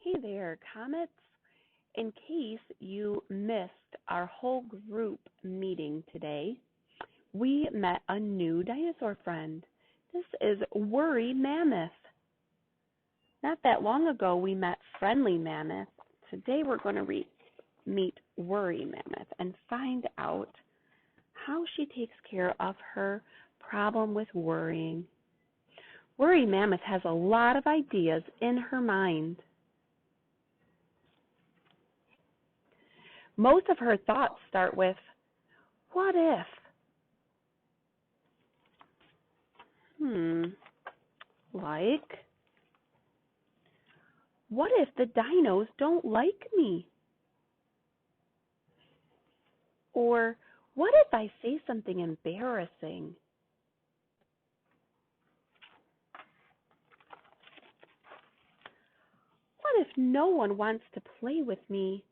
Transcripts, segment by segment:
Hey there, Comets. In case you missed our whole group meeting today, we met a new dinosaur friend. This is Worry Mammoth. Not that long ago, we met Friendly Mammoth. Today, we're going to meet Worry Mammoth and find out how she takes care of her problem with worrying. Worry Mammoth has a lot of ideas in her mind. Most of her thoughts start with, what if? Like, what if the dinos don't like me? Or, what if I say something embarrassing? What if no one wants to play with me?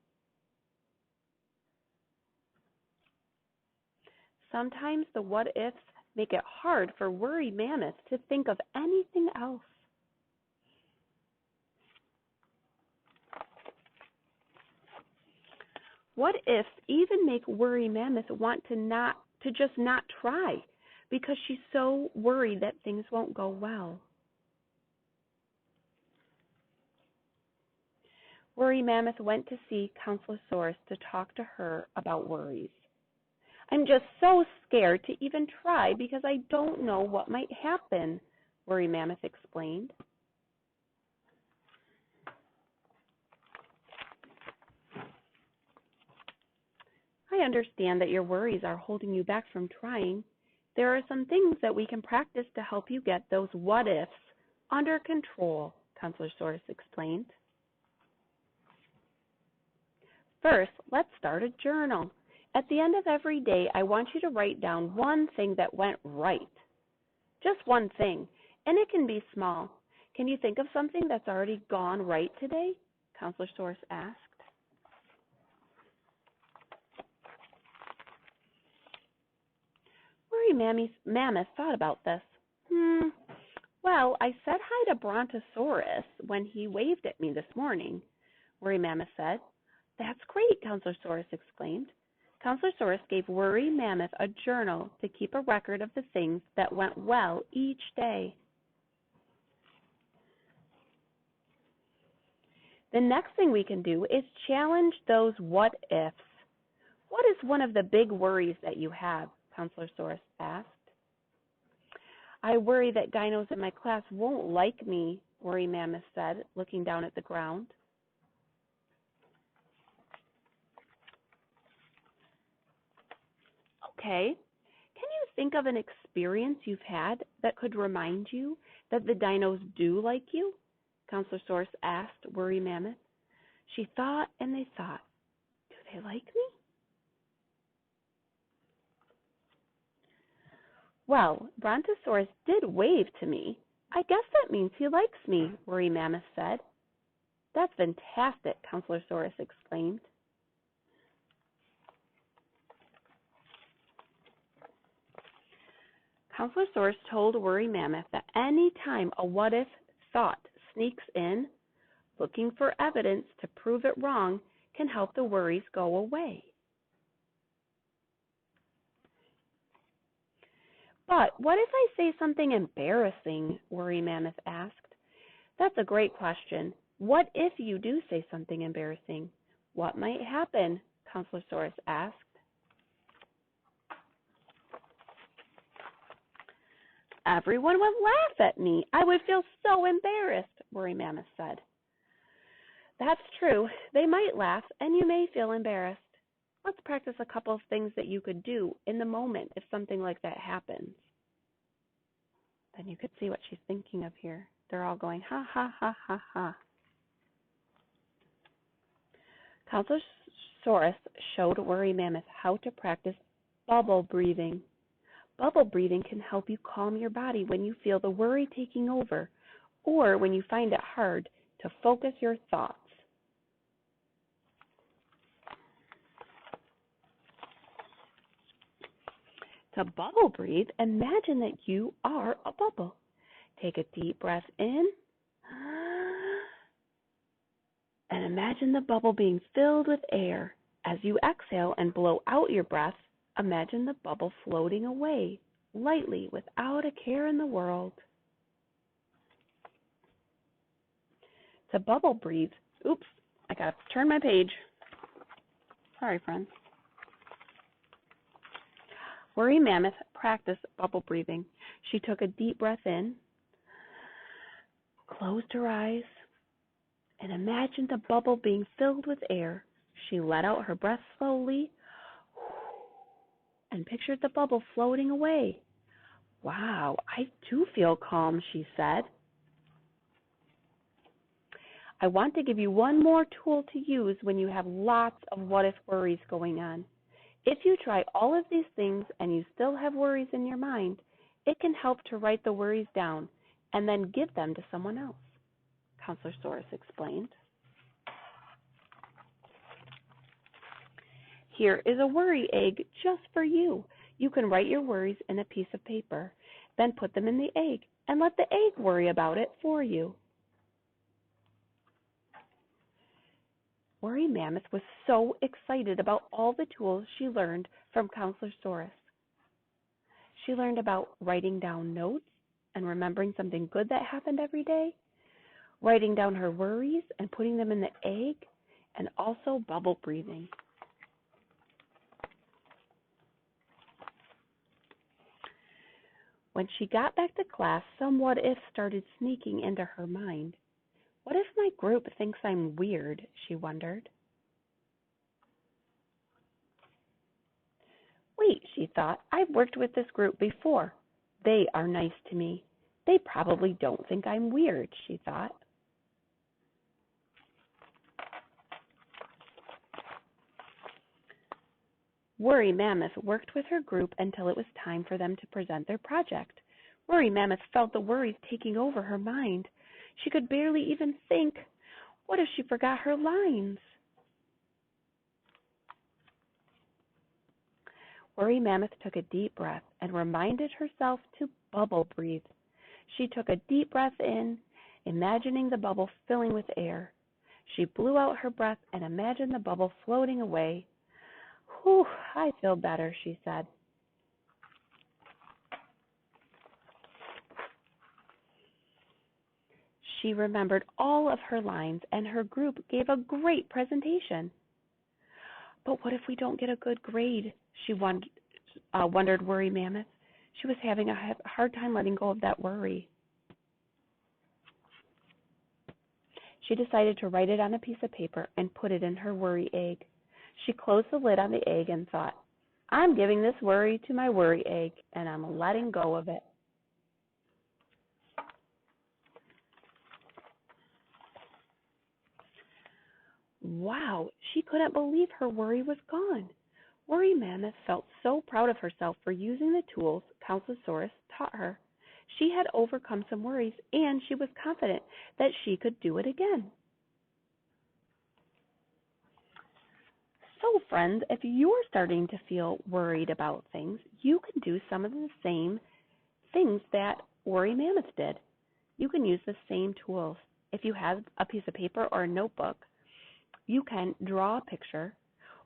Sometimes the what ifs make it hard for Worry Mammoth to think of anything else. What ifs even make Worry Mammoth want to just not try because she's so worried that things won't go well. Worry Mammoth went to see Counselosaurus to talk to her about worries. I'm just so scared to even try because I don't know what might happen, Worry Mammoth explained. I understand that your worries are holding you back from trying. There are some things that we can practice to help you get those what ifs under control, Counselosaurus explained. First, let's start a journal. At the end of every day, I want you to write down one thing that went right. Just one thing, and it can be small. Can you think of something that's already gone right today? Counselosaurus asked. Worry Mammoth thought about this. Well, I said hi to Brontosaurus when he waved at me this morning, Worry Mammoth said. That's great, Counselosaurus exclaimed. Counselosaurus gave Worry Mammoth a journal to keep a record of the things that went well each day. The next thing we can do is challenge those what ifs. What is one of the big worries that you have? Counselosaurus asked. I worry that dinos in my class won't like me, Worry Mammoth said, looking down at the ground. Okay, can you think of an experience you've had that could remind you that the dinos do like you? Counselosaurus asked Worry Mammoth. She thought and they thought, do they like me? Well, Brontosaurus did wave to me. I guess that means he likes me, Worry Mammoth said. That's fantastic, Counselosaurus exclaimed. Counselosaurus told Worry Mammoth that any time a what-if thought sneaks in, looking for evidence to prove it wrong can help the worries go away. But what if I say something embarrassing? Worry Mammoth asked. That's a great question. What if you do say something embarrassing? What might happen? Counselosaurus asked. Everyone would laugh at me. I would feel so embarrassed, Worry Mammoth said. That's true. They might laugh, and you may feel embarrassed. Let's practice a couple of things that you could do in the moment if something like that happens. Then you could see what she's thinking of here. They're all going, ha, ha, ha, ha, ha. Counselosaurus showed Worry Mammoth how to practice bubble breathing. Bubble breathing can help you calm your body when you feel the worry taking over or when you find it hard to focus your thoughts. To bubble breathe, imagine that you are a bubble. Take a deep breath in Imagine the bubble being filled with air. As you exhale and blow out your breath, imagine the bubble floating away, lightly, without a care in the world. To bubble breathe, oops, I gotta turn my page. Sorry, friends. Worry Mammoth practiced bubble breathing. She took a deep breath in, closed her eyes, and imagined the bubble being filled with air. She let out her breath slowly and pictured the bubble floating away. Wow, I do feel calm, she said. I want to give you one more tool to use when you have lots of what-if worries going on. If you try all of these things and you still have worries in your mind, it can help to write the worries down and then give them to someone else, Counselor Soros explained. Here is a worry egg just for you. You can write your worries in a piece of paper, then put them in the egg and let the egg worry about it for you. Worry Mammoth was so excited about all the tools she learned from Counselor Soros. She learned about writing down notes and remembering something good that happened every day, writing down her worries and putting them in the egg, and also bubble breathing. When she got back to class, some what-ifs started sneaking into her mind. What if my group thinks I'm weird, she wondered. Wait, she thought, I've worked with this group before. They are nice to me. They probably don't think I'm weird, she thought. Worry Mammoth worked with her group until it was time for them to present their project. Worry Mammoth felt the worries taking over her mind. She could barely even think. What if she forgot her lines? Worry Mammoth took a deep breath and reminded herself to bubble breathe. She took a deep breath in, imagining the bubble filling with air. She blew out her breath and imagined the bubble floating away. Whew, I feel better, she said. She remembered all of her lines, and her group gave a great presentation. But what if we don't get a good grade? She wondered Worry Mammoth. She was having a hard time letting go of that worry. She decided to write it on a piece of paper and put it in her worry egg. She closed the lid on the egg and thought, I'm giving this worry to my worry egg, and I'm letting go of it. Wow, she couldn't believe her worry was gone. Worry Mammoth felt so proud of herself for using the tools Counselor Soros taught her. She had overcome some worries, and she was confident that she could do it again. So, friends, if you're starting to feel worried about things, you can do some of the same things that Worry Mammoth did. You can use the same tools. If you have a piece of paper or a notebook, you can draw a picture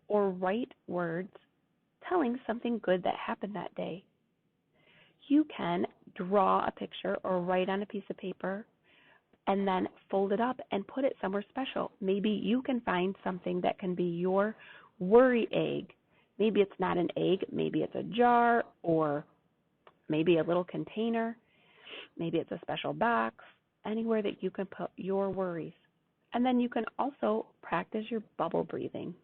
or write words telling something good that happened that day. You can draw a picture or write on a piece of paper and then fold it up and put it somewhere special. Maybe you can find something that can be your worry egg. Maybe it's not an egg, maybe it's a jar, or maybe a little container. Maybe it's a special box, anywhere that you can put your worries. And then you can also practice your bubble breathing.